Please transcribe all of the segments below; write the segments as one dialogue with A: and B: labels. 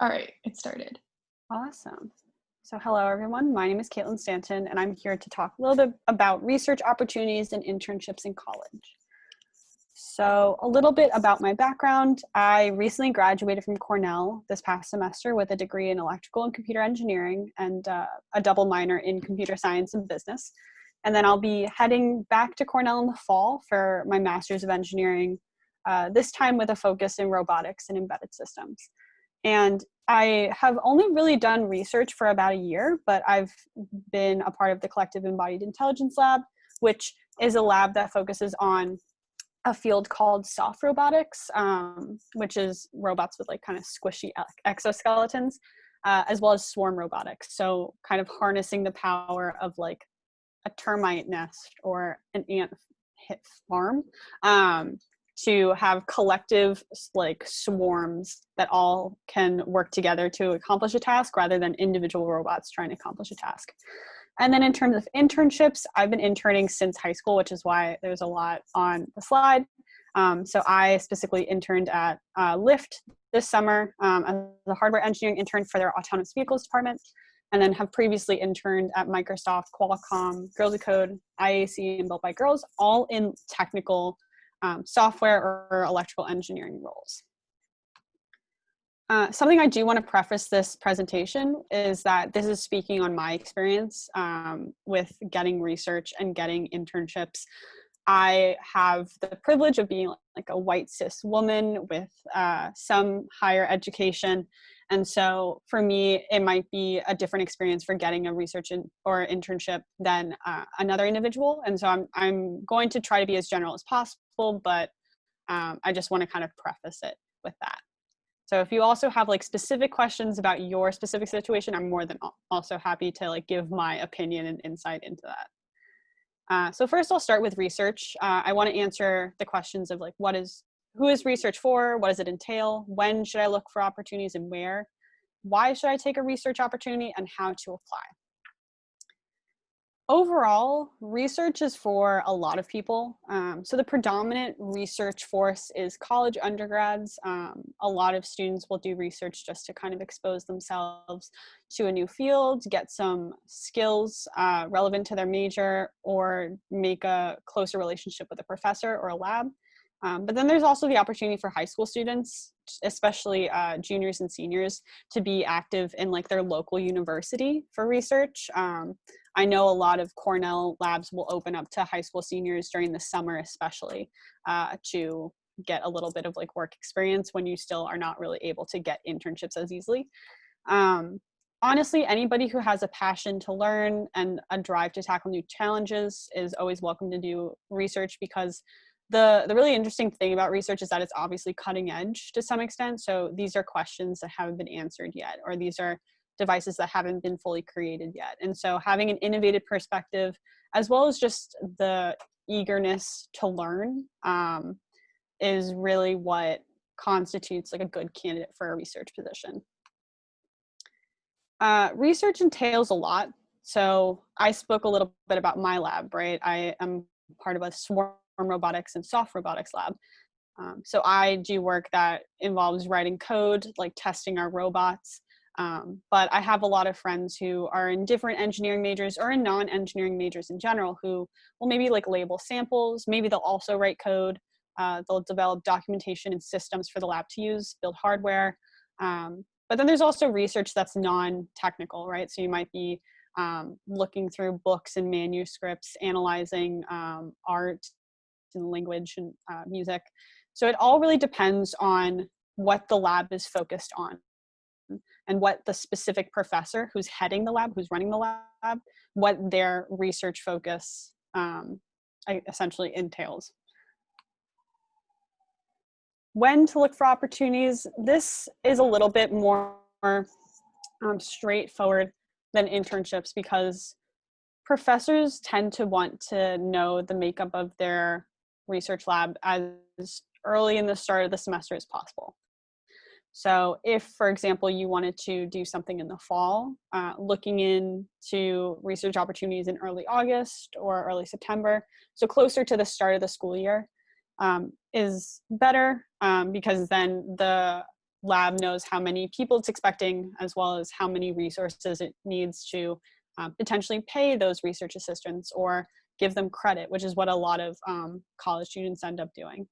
A: All right, it started.
B: Awesome. So hello, everyone. My name is Caitlin Stanton, and I'm here to talk a little bit about research opportunities and internships in college. So a little bit about my background. I recently graduated from Cornell this past semester with a degree in electrical and computer engineering and a double minor in computer science and business. And then I'll be heading back to Cornell in the fall for my master's of engineering, this time with a focus in robotics and embedded systems. And I have only really done research for about a year, but I've been a part of the Collective Embodied Intelligence Lab, which is a lab that focuses on a field called soft robotics, which is robots with like kind of squishy exoskeletons, as well as swarm robotics. So kind of harnessing the power of like a termite nest or an ant farm to have collective like swarms that all can work together to accomplish a task rather than individual robots trying to accomplish a task. And then in terms of internships, I've been interning since high school, which is why there's a lot on the slide. So I specifically interned at Lyft this summer as a hardware engineering intern for their autonomous vehicles department, and then have previously interned at Microsoft, Qualcomm, Girls Who Code, IAC, and Built by Girls, all in technical software or electrical engineering roles. Something I do want to preface this presentation is that this is speaking on my experience with getting research and getting internships. I have the privilege of being like a white cis woman with some higher education. And so for me, it might be a different experience for getting a research or internship than another individual. And so I'm going to try to be as general as possible, but I just want to kind of preface it with that. So if you also have like specific questions about your specific situation, I'm more than also happy to like give my opinion and insight into that. So first I'll start with research. I want to answer the questions of like, who is research for? What does it entail? When should I look for opportunities and where? Why should I take a research opportunity and how to apply? Overall, research is for a lot of people. So the predominant research force is college undergrads. A lot of students will do research just to kind of expose themselves to a new field, get some skills relevant to their major, or make a closer relationship with a professor or a lab. But then there's also the opportunity for high school students, especially juniors and seniors, to be active in like their local university for research. I know a lot of Cornell labs will open up to high school seniors during the summer, especially to get a little bit of like work experience when you still are not really able to get internships as easily. Honestly, anybody who has a passion to learn and a drive to tackle new challenges is always welcome to do research, because the really interesting thing about research is that it's obviously cutting edge to some extent. So these are questions that haven't been answered yet, or these are devices that haven't been fully created yet. And so having an innovative perspective, as well as just the eagerness to learn, is really what constitutes like a good candidate for a research position. Research entails a lot. So I spoke a little bit about my lab, right? I am part of a swarm robotics and soft robotics lab. So I do work that involves writing code, like testing our robots. But I have a lot of friends who are in different engineering majors or in non-engineering majors in general who will maybe like label samples. Maybe they'll also write code. They'll develop documentation and systems for the lab to use, build hardware. But then there's also research that's non-technical, right? So you might be looking through books and manuscripts, analyzing art and language and music. So it all really depends on what the lab is focused on and what the specific professor who's heading the lab, who's running the lab, what their research focus essentially entails. When to look for opportunities, this is a little bit more straightforward than internships, because professors tend to want to know the makeup of their research lab as early in the start of the semester as possible. So if, for example, you wanted to do something in the fall, looking into research opportunities in early August or early September, so closer to the start of the school year, is better, because then the lab knows how many people it's expecting, as well as how many resources it needs to potentially pay those research assistants or give them credit, which is what a lot of college students end up doing.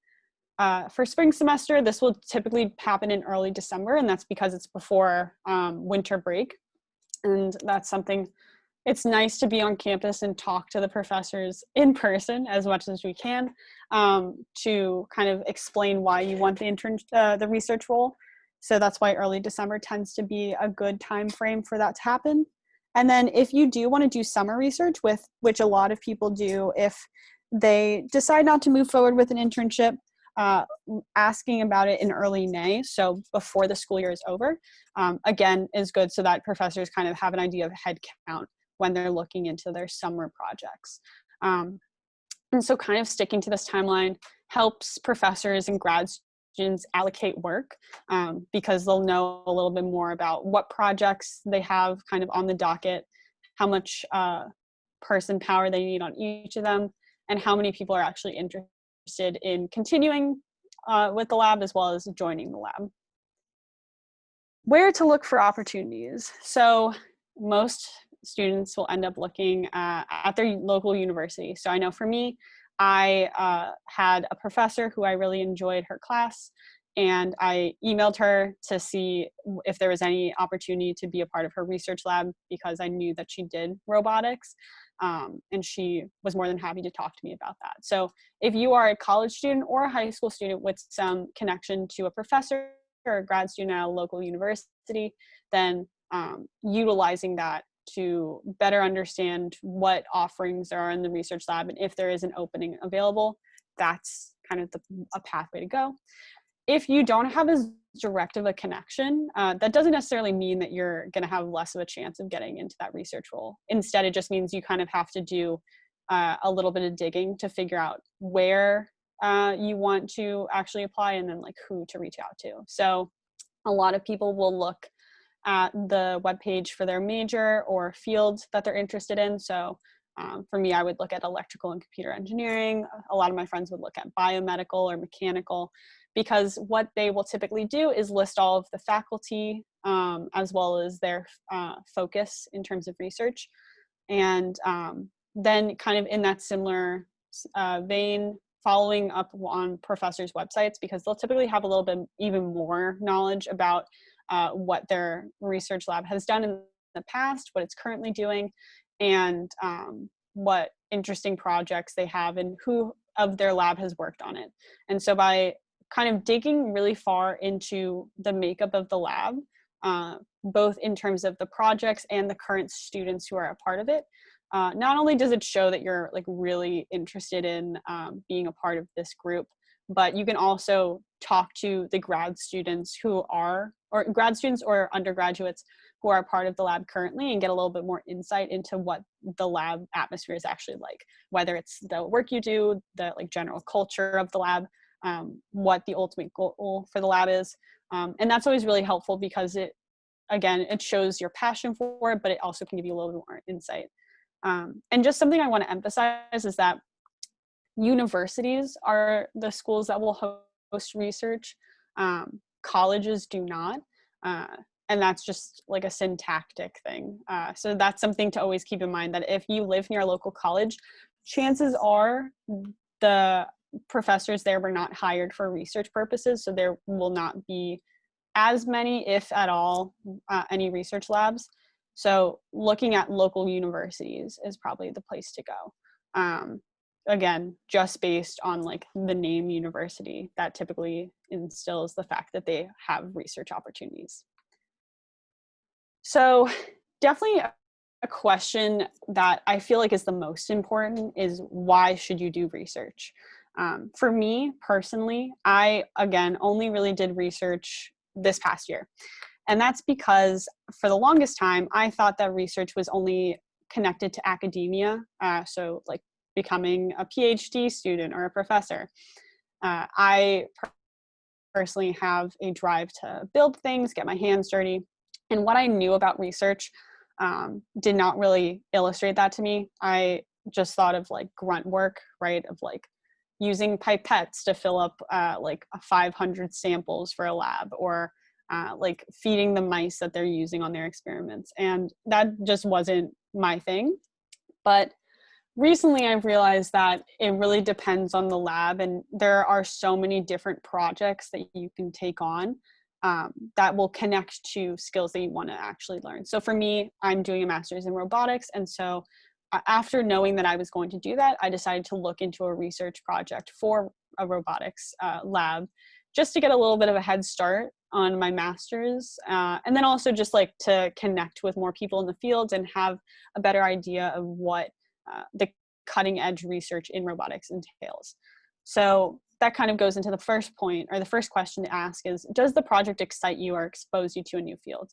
B: For spring semester, this will typically happen in early December, and that's because it's before winter break. And that's something, it's nice to be on campus and talk to the professors in person as much as we can, to kind of explain why you want the research role. So that's why early December tends to be a good time frame for that to happen. And then if you do want to do summer research, which a lot of people do if they decide not to move forward with an internship, asking about it in early May, so before the school year is over, again, is good so that professors kind of have an idea of head count when they're looking into their summer projects. And so kind of sticking to this timeline helps professors and grad students allocate work, because they'll know a little bit more about what projects they have kind of on the docket, how much person power they need on each of them, and how many people are actually interested in continuing with the lab as well as joining the lab. Where to look for opportunities. So most students will end up looking at their local university. So I know for me, I had a professor who I really enjoyed her class, and I emailed her to see if there was any opportunity to be a part of her research lab because I knew that she did robotics. And she was more than happy to talk to me about that. So if you are a college student or a high school student with some connection to a professor or a grad student at a local university, then utilizing that to better understand what offerings are in the research lab and if there is an opening available, that's kind of a pathway to go. If you don't have as direct of a connection, that doesn't necessarily mean that you're going to have less of a chance of getting into that research role. Instead, it just means you kind of have to do a little bit of digging to figure out where you want to actually apply and then like who to reach out to. So a lot of people will look at the webpage for their major or field that they're interested in. So for me, I would look at electrical and computer engineering. A lot of my friends would look at biomedical or mechanical, because what they will typically do is list all of the faculty as well as their focus in terms of research. And then kind of in that similar vein, following up on professors' websites, because they'll typically have a little bit even more knowledge about what their research lab has done in the past, what it's currently doing, and what interesting projects they have and who of their lab has worked on it. And so by kind of digging really far into the makeup of the lab, both in terms of the projects and the current students who are a part of it, not only does it show that you're like really interested in being a part of this group, but you can also talk to the grad students who are, or grad students or undergraduates who are part of the lab currently, and get a little bit more insight into what the lab atmosphere is actually like, whether it's the work you do, the like general culture of the lab, what the ultimate goal for the lab is. And that's always really helpful because it shows your passion for it, but it also can give you a little bit more insight. And just something I want to emphasize is that universities are the schools that will host research. Colleges do not. And that's just like a syntactic thing. So that's something to always keep in mind, that if you live near a local college, chances are the professors there were not hired for research purposes. So there will not be as many, if at all, any research labs. So looking at local universities is probably the place to go. Again, just based on like the name university, that typically instills the fact that they have research opportunities. So definitely a question that I feel like is the most important is, why should you do research? For me personally, I, again, only really did research this past year. And that's because for the longest time, I thought that research was only connected to academia. So like becoming a PhD student or a professor. I personally have a drive to build things, get my hands dirty. And what I knew about research did not really illustrate that to me. I just thought of like grunt work, right? Of like using pipettes to fill up like 500 samples for a lab, or like feeding the mice that they're using on their experiments. And that just wasn't my thing. But recently I've realized that it really depends on the lab, and there are so many different projects that you can take on that will connect to skills that you want to actually learn. So for me, I'm doing a master's in robotics, and so after knowing that I was going to do that, I decided to look into a research project for a robotics lab, just to get a little bit of a head start on my master's, and then also just like to connect with more people in the field and have a better idea of what the cutting edge research in robotics entails. So that kind of goes into the first point, or the first question to ask is, does the project excite you or expose you to a new field?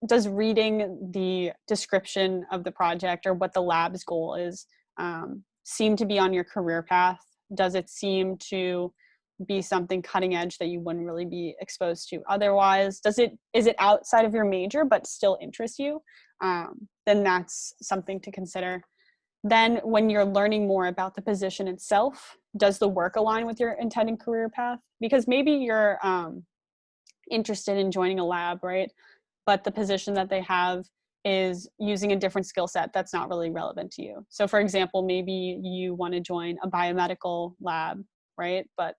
B: Does reading the description of the project or what the lab's goal is seem to be on your career path? Does it seem to be something cutting edge that you wouldn't really be exposed to otherwise? Is it outside of your major but still interests you? Then that's something to consider. Then when you're learning more about the position itself, does the work align with your intended career path? Because maybe you're interested in joining a lab, right? But the position that they have is using a different skill set that's not really relevant to you. So for example, maybe you want to join a biomedical lab, right? But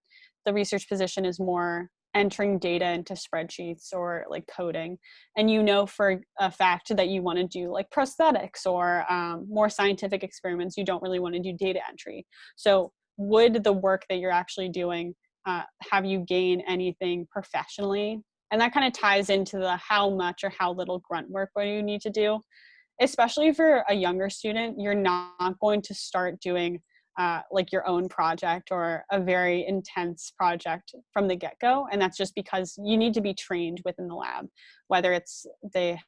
B: the research position is more entering data into spreadsheets or like coding, and you know for a fact that you want to do like prosthetics or more scientific experiments. You don't really want to do data entry. So would the work that you're actually doing have you gain anything professionally? And that kind of ties into the how much or how little grunt work what you need to do. Especially for a younger student, you're not going to start doing like your own project or a very intense project from the get-go. And that's just because you need to be trained within the lab, whether it's they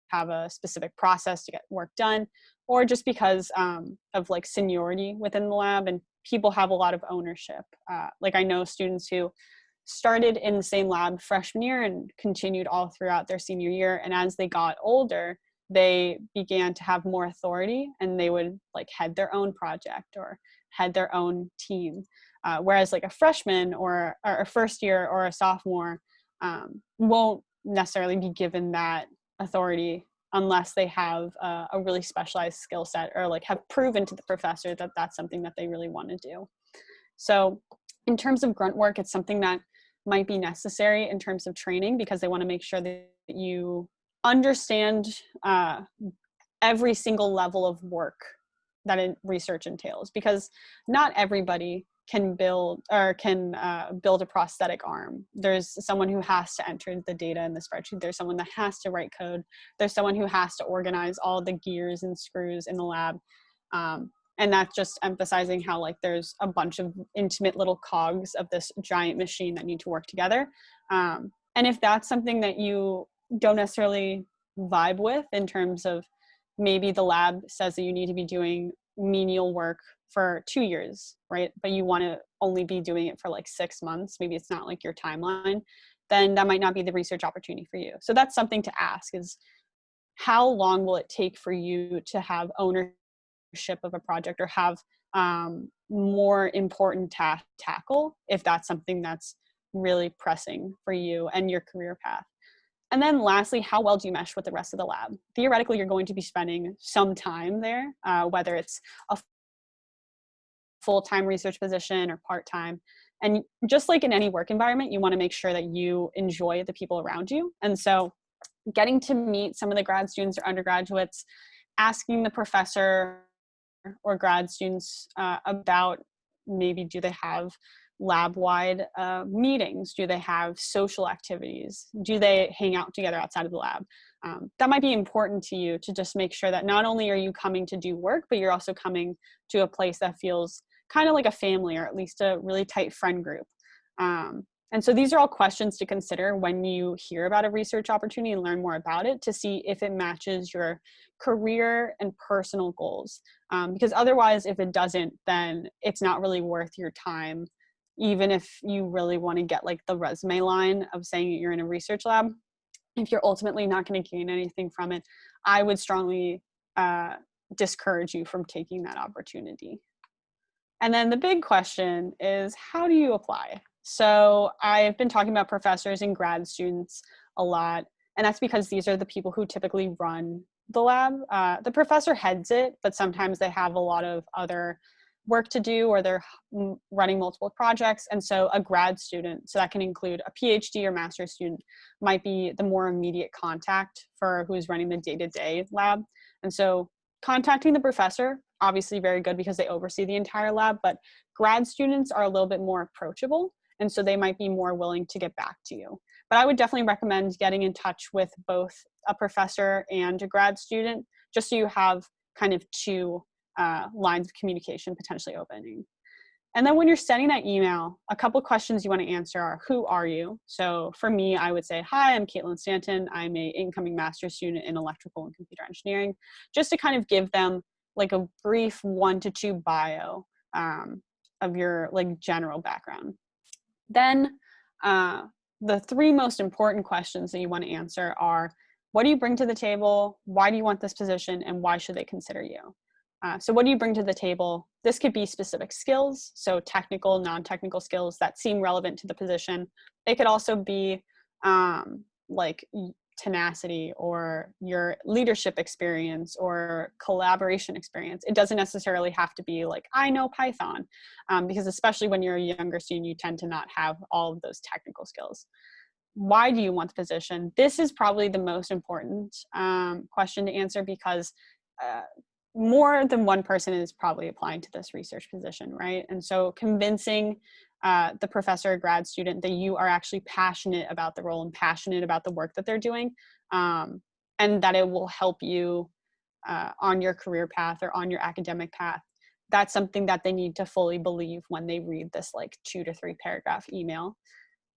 B: have a specific process to get work done, or just because of like seniority within the lab, and people have a lot of ownership. Like I know students who started in the same lab freshman year and continued all throughout their senior year. And as they got older, they began to have more authority, and they would like head their own project or head their own team. Whereas like a freshman or a first year or a sophomore won't necessarily be given that authority unless they have a really specialized skill set or like have proven to the professor that that's something that they really want to do. So in terms of grunt work, it's something that might be necessary in terms of training, because they want to make sure that you understand every single level of work that research entails, because not everybody can build a prosthetic arm. There's someone who has to enter the data in the spreadsheet. There's someone that has to write code. There's someone who has to organize all the gears and screws in the lab. And that's just emphasizing how like there's a bunch of intimate little cogs of this giant machine that need to work together. And if that's something that you don't necessarily vibe with, in terms of maybe the lab says that you need to be doing menial work for 2 years, right? But you want to only be doing it for like 6 months. Maybe it's not like your timeline. Then that might not be the research opportunity for you. So that's something to ask, is how long will it take for you to have ownership of a project or have more important tasks to tackle, if that's something that's really pressing for you and your career path. And then lastly, how well do you mesh with the rest of the lab? Theoretically, you're going to be spending some time there, whether it's a full-time research position or part-time. And just like in any work environment, you want to make sure that you enjoy the people around you. And so getting to meet some of the grad students or undergraduates, asking the professor or grad students about maybe do they have lab-wide meetings? Do they have social activities? Do they hang out together outside of the lab? That might be important to you, to just make sure that not only are you coming to do work, but you're also coming to a place that feels kind of like a family, or at least a really tight friend group. And so these are all questions to consider when you hear about a research opportunity and learn more about it, to see if it matches your career and personal goals. Because otherwise, if it doesn't, then it's not really worth your time. Even if you really want to get like the resume line of saying you're in a research lab, if you're ultimately not going to gain anything from it, I would strongly discourage you from taking that opportunity. And then the big question is, how do you apply? So I've been talking about professors and grad students a lot, and that's because these are the people who typically run the lab. The professor heads it, but sometimes they have a lot of other work to do, or they're running multiple projects. And so a grad student, so that can include a PhD or master's student, might be the more immediate contact for who's running the day-to-day lab. And so contacting the professor, obviously very good because they oversee the entire lab, but grad students are a little bit more approachable, and so they might be more willing to get back to you. But I would definitely recommend getting in touch with both a professor and a grad student, just so you have kind of two lines of communication potentially opening. And then when you're sending that email, a couple of questions you want to answer are, who are you? So for me, I would say, hi, I'm Caitlin Stanton. I'm a incoming master's student in electrical and computer engineering, just to kind of give them like a brief 1 to 2 bio of your like general background. Then the 3 most important questions that you want to answer are, what do you bring to the table? Why do you want this position? And why should they consider you? So what do you bring to the table? This could be specific skills, so technical, non-technical skills that seem relevant to the position. It could also be like tenacity or your leadership experience or collaboration experience. It doesn't necessarily have to be like, I know Python, because especially when you're a younger student, you tend to not have all of those technical skills. Why do you want the position? This is probably the most important question to answer, because more than one person is probably applying to this research position, right? And so convincing the professor or grad student that you are actually passionate about the role and passionate about the work that they're doing, and that it will help you on your career path or on your academic path. That's something that they need to fully believe when they read this like 2 to 3 paragraph email.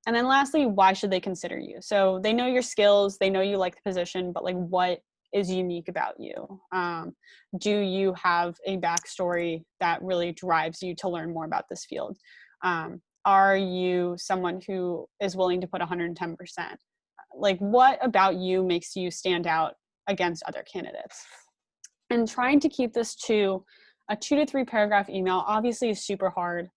B: And then lastly, why should they consider you? So they know your skills, they know you like the position, but like, what is unique about you? Do you have a backstory that really drives you to learn more about this field? Are you someone who is willing to put 110%? Like, what about you makes you stand out against other candidates? And trying to keep this to a 2 to 3 paragraph email obviously is super hard,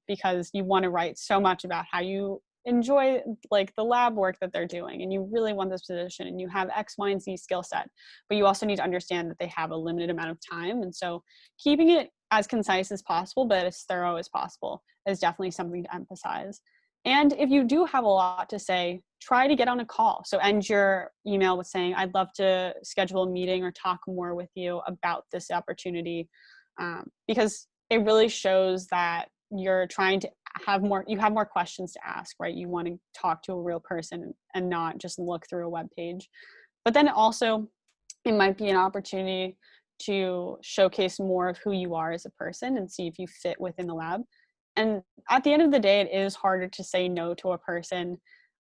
B: because you want to write so much about how you enjoy like the lab work that they're doing, and you really want this position, and you have X, Y, and Z skill set, but you also need to understand that they have a limited amount of time. And so keeping it as concise as possible, but as thorough as possible, is definitely something to emphasize. And if you do have a lot to say, try to get on a call. So end your email with saying, I'd love to schedule a meeting or talk more with you about this opportunity, because it really shows that you're trying to you have more questions to ask, right? You want to talk to a real person and not just look through a web page. But then also, it might be an opportunity to showcase more of who you are as a person and see if you fit within the lab. And at the end of the day, it is harder to say no to a person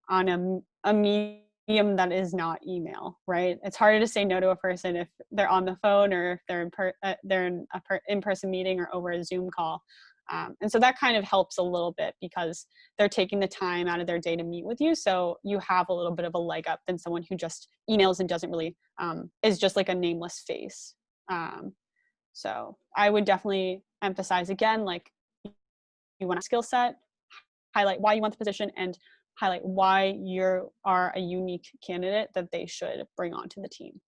B: on a medium that is not email, right? It's harder to say no to a person if they're on the phone, or if they're in an in-person meeting or over a Zoom call. And so that kind of helps a little bit, because they're taking the time out of their day to meet with you. So you have a little bit of a leg up than someone who just emails and doesn't really, is just like a nameless face. So I would definitely emphasize again, like, you want a skill set, highlight why you want the position, and highlight why you are a unique candidate that they should bring onto the team.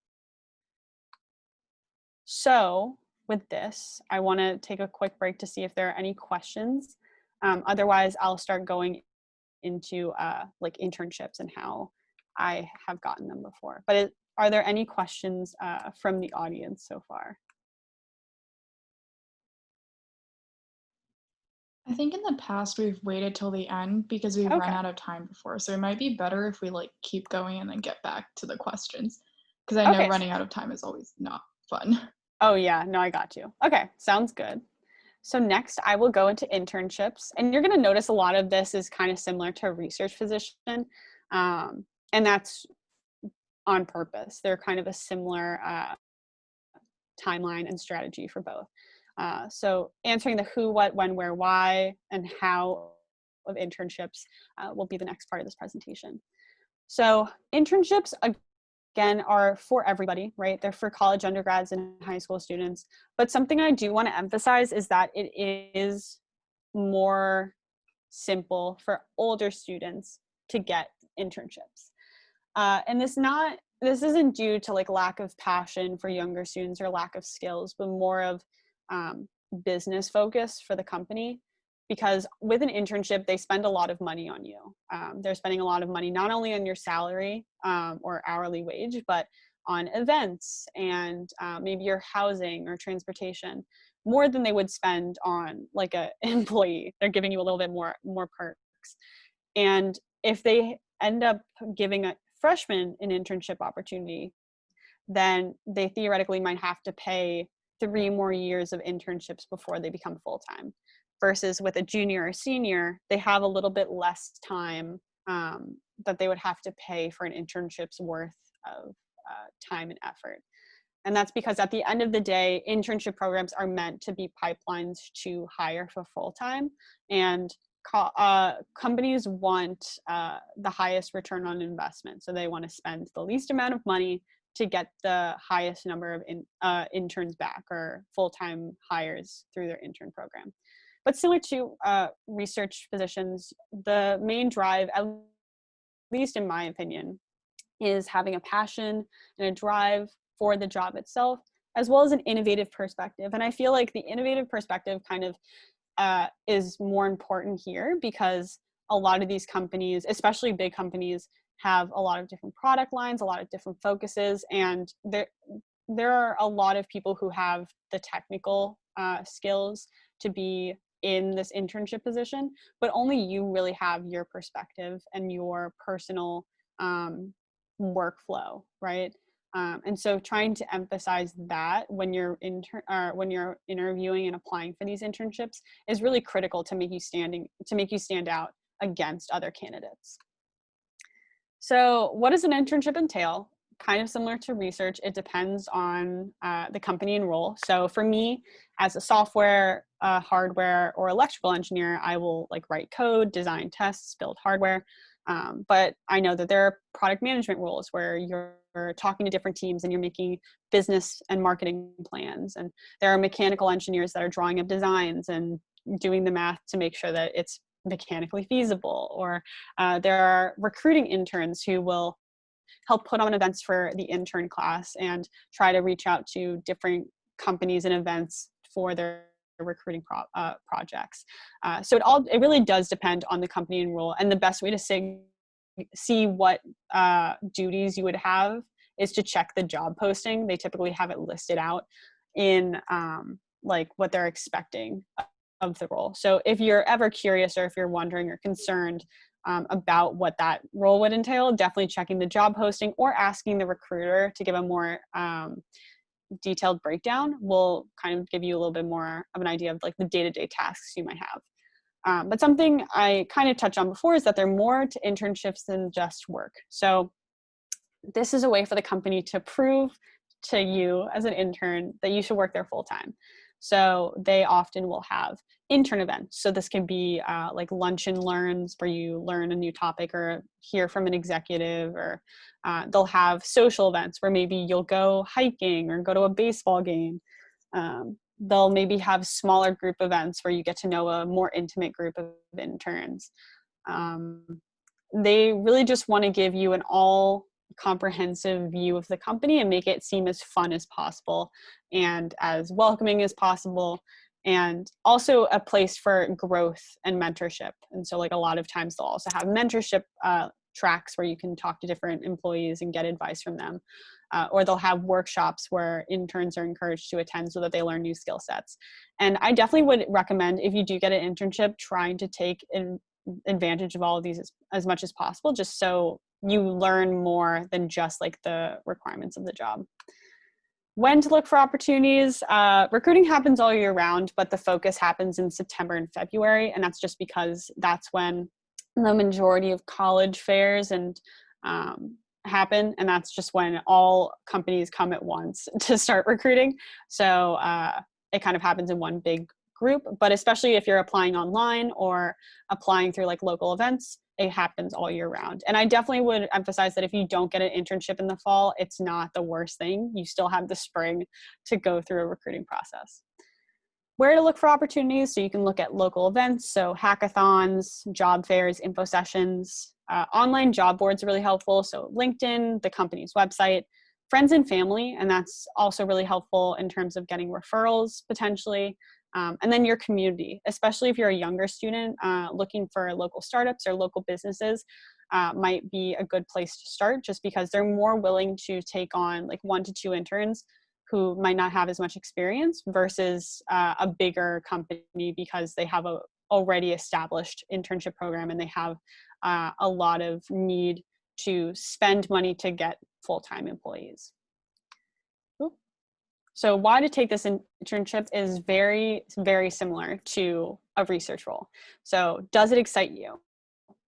B: So with this, I want to take a quick break to see if there are any questions. Otherwise, I'll start going into like internships and how I have gotten them before. But are there any questions from the audience so far?
A: I think in the past we've waited till the end because we've run
B: Okay.
A: out of time before. So it might be better if we like keep going and then get back to the questions. Because I know
B: Okay.
A: running out of time is always not fun.
B: Oh yeah, no, I got you. Okay, sounds good. So next I will go into internships, and you're gonna notice a lot of this is kind of similar to a research position. And that's on purpose. They're kind of a similar timeline and strategy for both. So answering the who, what, when, where, why, and how of internships will be the next part of this presentation. So internships, again, are for everybody, right? They're for college undergrads and high school students. But something I do want to emphasize is that it is more simple for older students to get internships. And this isn't due to like lack of passion for younger students or lack of skills, but more of business focus for the company. Because with an internship, they spend a lot of money on you. They're spending a lot of money not only on your salary or hourly wage, but on events and maybe your housing or transportation, more than they would spend on like an employee. They're giving you a little bit more perks. And if they end up giving a freshman an internship opportunity, then they theoretically might have to pay 3 more years of internships before they become full-time. Versus with a junior or senior, they have a little bit less time that they would have to pay for an internship's worth of time and effort. And that's because at the end of the day, internship programs are meant to be pipelines to hire for full-time. And companies want the highest return on investment. So they want to spend the least amount of money to get the highest number of interns back or full-time hires through their intern program. But similar to research positions, the main drive, at least in my opinion, is having a passion and a drive for the job itself, as well as an innovative perspective. And I feel like the innovative perspective kind of is more important here because a lot of these companies, especially big companies, have a lot of different product lines, a lot of different focuses, and there are a lot of people who have the technical skills to be in this internship position, but only you really have your perspective and your personal workflow, right? And so trying to emphasize that when you're interviewing and applying for these internships is really critical to make you stand out against other candidates. So what does an internship entail? Kind of similar to research, it depends on the company and role. So for me, as a software, hardware, or electrical engineer, I will like write code, design tests, build hardware. But I know that there are product management roles where you're talking to different teams and you're making business and marketing plans. And there are mechanical engineers that are drawing up designs and doing the math to make sure that it's mechanically feasible. Or there are recruiting interns who will help put on events for the intern class and try to reach out to different companies and events for their recruiting projects. So it really does depend on the company and role. And the best way to see what duties you would have is to check the job posting. They typically have it listed out in like what they're expecting of the role. So if you're ever curious or if you're wondering or concerned about what that role would entail, definitely checking the job posting or asking the recruiter to give a more detailed breakdown will kind of give you a little bit more of an idea of like the day-to-day tasks you might have. But something I kind of touched on before is that they're more to internships than just work. So this is a way for the company to prove to you as an intern that you should work there full time. So they often will have intern events. So this can be like lunch and learns where you learn a new topic or hear from an executive, or they'll have social events where maybe you'll go hiking or go to a baseball game. They'll maybe have smaller group events where you get to know a more intimate group of interns. They really just want to give you an all comprehensive view of the company and make it seem as fun as possible and as welcoming as possible, and also a place for growth and mentorship. And so like a lot of times they'll also have mentorship tracks where you can talk to different employees and get advice from them. Or they'll have workshops where interns are encouraged to attend so that they learn new skill sets. And I definitely would recommend, if you do get an internship, trying to take advantage of all of these as much as possible, just so you learn more than just like the requirements of the job. When to look for opportunities. Recruiting happens all year round, but the focus happens in September and February. And that's just because that's when the majority of college fairs and happen. And that's just when all companies come at once to start recruiting. So it kind of happens in one big group, but especially if you're applying online or applying through like local events, it happens all year round. And I definitely would emphasize that if you don't get an internship in the fall, it's not the worst thing. You still have the spring to go through a recruiting process. Where to look for opportunities. So you can look at local events, so hackathons, job fairs, info sessions. Online job boards are really helpful. So LinkedIn, the company's website, friends and family, and that's also really helpful in terms of getting referrals potentially. And then your community, especially if you're a younger student looking for local startups or local businesses, might be a good place to start, just because they're more willing to take on like 1 to 2 interns who might not have as much experience versus a bigger company, because they have a already established internship program and they have a lot of need to spend money to get full-time employees. So why to take this internship is very, very similar to a research role. So does it excite you?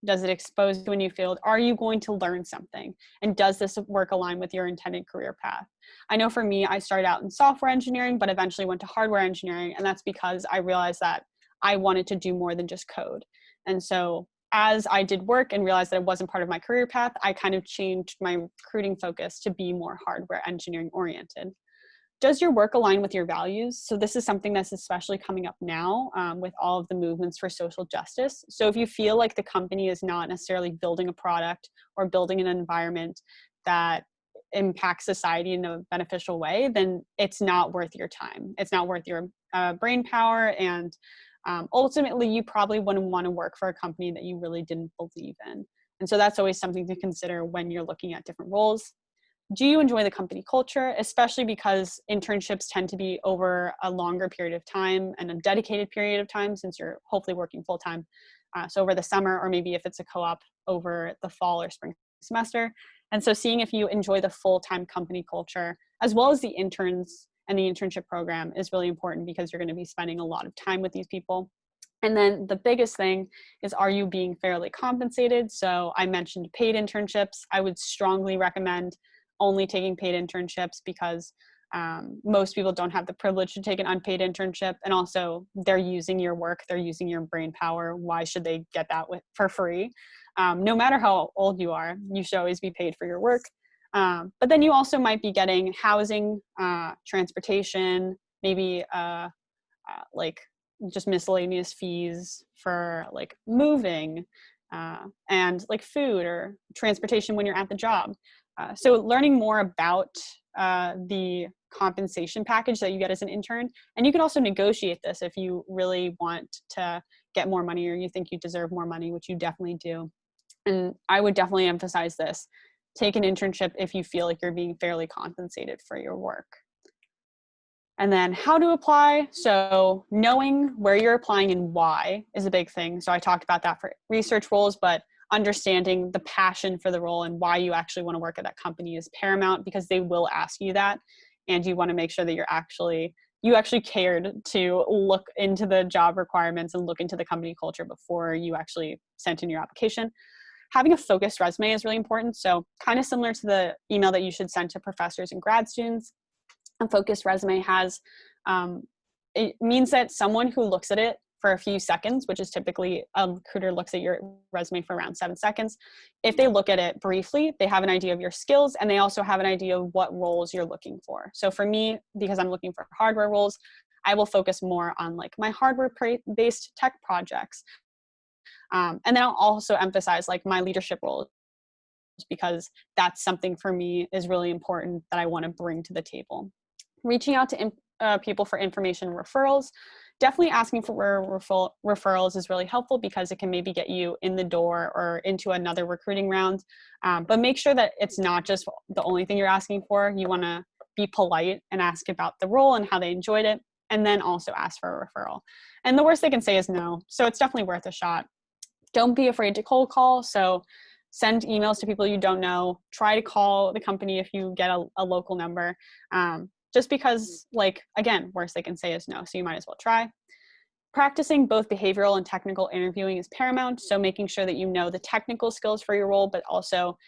B: Does it expose you to a new field? Are you going to learn something? And does this work align with your intended career path? I know for me, I started out in software engineering, but eventually went to hardware engineering. And that's because I realized that I wanted to do more than just code. And so as I did work and realized that it wasn't part of my career path, I kind of changed my recruiting focus to be more hardware engineering oriented. Does your work align with your values? So this is something that's especially coming up now with all of the movements for social justice. So if you feel like the company is not necessarily building a product or building an environment that impacts society in a beneficial way, then it's not worth your time. It's not worth your brain power. And ultimately, you probably wouldn't want to work for a company that you really didn't believe in. And so that's always something to consider when you're looking at different roles. Do you enjoy the company culture, especially because internships tend to be over a longer period of time and a dedicated period of time, since you're hopefully working full time. So over the summer, or maybe if it's a co-op over the fall or spring semester. And so seeing if you enjoy the full-time company culture, as well as the interns and the internship program, is really important, because you're going to be spending a lot of time with these people. And then the biggest thing is, are you being fairly compensated? So I mentioned paid internships. I would strongly recommend only taking paid internships, because most people don't have the privilege to take an unpaid internship. And also they're using your work, they're using your brain power. Why should they get that for free? No matter how old you are, you should always be paid for your work. But then you also might be getting housing, transportation, maybe like just miscellaneous fees for like moving and like food or transportation when you're at the job. So learning more about the compensation package that you get as an intern, and you can also negotiate this if you really want to get more money or you think you deserve more money, which you definitely do. And I would definitely emphasize this. Take an internship if you feel like you're being fairly compensated for your work. And then how to apply. So knowing where you're applying and why is a big thing. So I talked about that for research roles, but understanding the passion for the role and why you actually want to work at that company is paramount, because they will ask you that. And you want to make sure that you actually cared to look into the job requirements and look into the company culture before you actually sent in your application. Having a focused resume is really important. So kind of similar to the email that you should send to professors and grad students, a focused resume it means that someone who looks at it for a few seconds, which is typically a recruiter looks at your resume for around 7 seconds. If they look at it briefly, they have an idea of your skills, and they also have an idea of what roles you're looking for. So for me, because I'm looking for hardware roles, I will focus more on like my hardware-based tech projects. And then I'll also emphasize like my leadership roles, because that's something for me is really important that I want to bring to the table. Reaching out to people for information referrals. Definitely asking for referrals is really helpful, because it can maybe get you in the door or into another recruiting round. But make sure that it's not just the only thing you're asking for. You want to be polite and ask about the role and how they enjoyed it, and then also ask for a referral. And the worst they can say is no. So it's definitely worth a shot. Don't be afraid to cold call. So send emails to people you don't know. Try to call the company if you get a local number. Just because, like, again, worst they can say is no, so you might as well try. Practicing both behavioral and technical interviewing is paramount, so making sure that you know the technical skills for your role, but also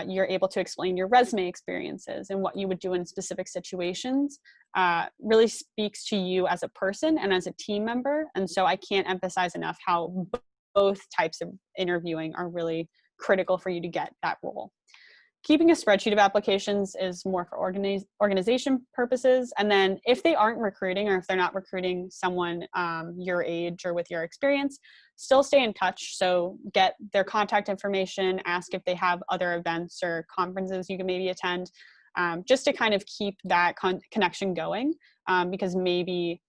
B: you're able to explain your resume experiences and what you would do in specific situations really speaks to you as a person and as a team member. And so I can't emphasize enough how both types of interviewing are really critical for you to get that role. keeping a spreadsheet of applications is more for organization purposes. And then if they aren't recruiting, or if they're not recruiting someone your age or with your experience, still stay in touch. So get their contact information, ask if they have other events or conferences you can maybe attend, just to kind of keep that connection going, because maybe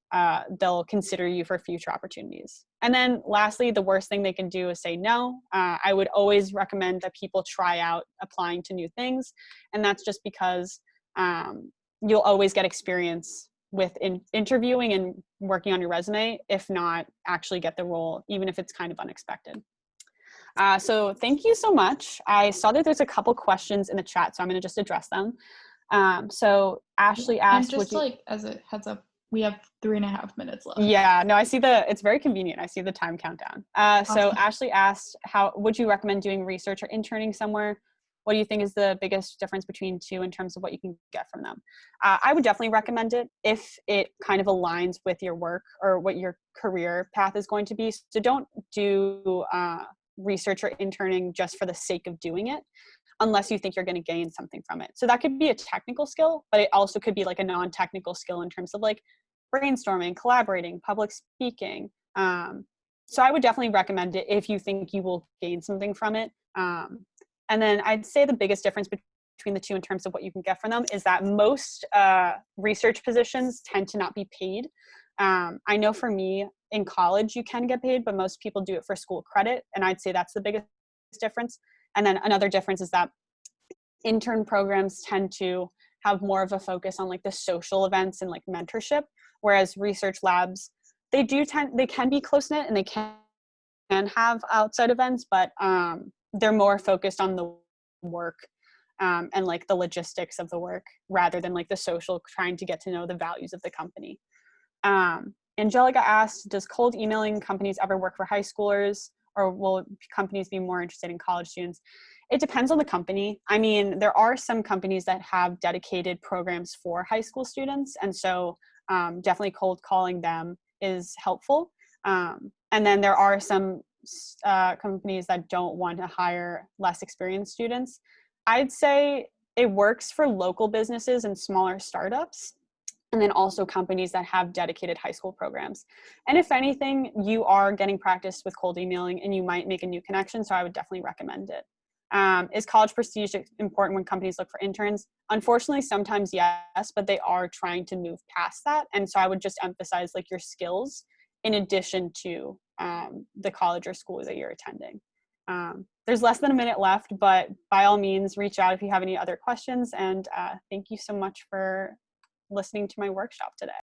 B: they'll consider you for future opportunities. And then lastly, the worst thing they can do is say no. I would always recommend that people try out applying to new things. And that's just because you'll always get experience with interviewing and working on your resume, if not actually get the role, even if it's kind of unexpected. So thank you so much. I saw that there's a couple questions in the chat, so I'm going to just address them. So Ashley asked,
A: and just like as a heads up, we have 3.5 minutes left.
B: Yeah, no, I see it's very convenient. I see the time countdown. So
A: Awesome.
B: Ashley asked, how would you recommend doing research or interning somewhere? What do you think is the biggest difference between two in terms of what you can get from them? I would definitely recommend it if it kind of aligns with your work or what your career path is going to be. So don't do research or interning just for the sake of doing it, unless you think you're going to gain something from it. So that could be a technical skill, but it also could be like a non-technical skill in terms of like brainstorming, collaborating, public speaking. So I would definitely recommend it if you think you will gain something from it. And then I'd say the biggest difference between the two in terms of what you can get from them is that most research positions tend to not be paid. I know for me in college you can get paid, but most people do it for school credit. And I'd say that's the biggest difference. And then another difference is that intern programs tend to have more of a focus on like the social events and like mentorship, whereas research labs, they can be close-knit and they can have outside events, but they're more focused on the work and like the logistics of the work rather than like the social, trying to get to know the values of the company. Angelica asked, does cold emailing companies ever work for high schoolers, or will companies be more interested in college students? It depends on the company. I mean, there are some companies that have dedicated programs for high school students. And so definitely cold calling them is helpful. And then there are some companies that don't want to hire less experienced students. I'd say it works for local businesses and smaller startups, and then also companies that have dedicated high school programs. And if anything, you are getting practice with cold emailing and you might make a new connection, so I would definitely recommend it. Is college prestige important when companies look for interns? Unfortunately, sometimes yes, but they are trying to move past that. And so I would just emphasize like your skills in addition to the college or school that you're attending. There's less than a minute left, but by all means, reach out if you have any other questions. And thank you so much for listening to my workshop today.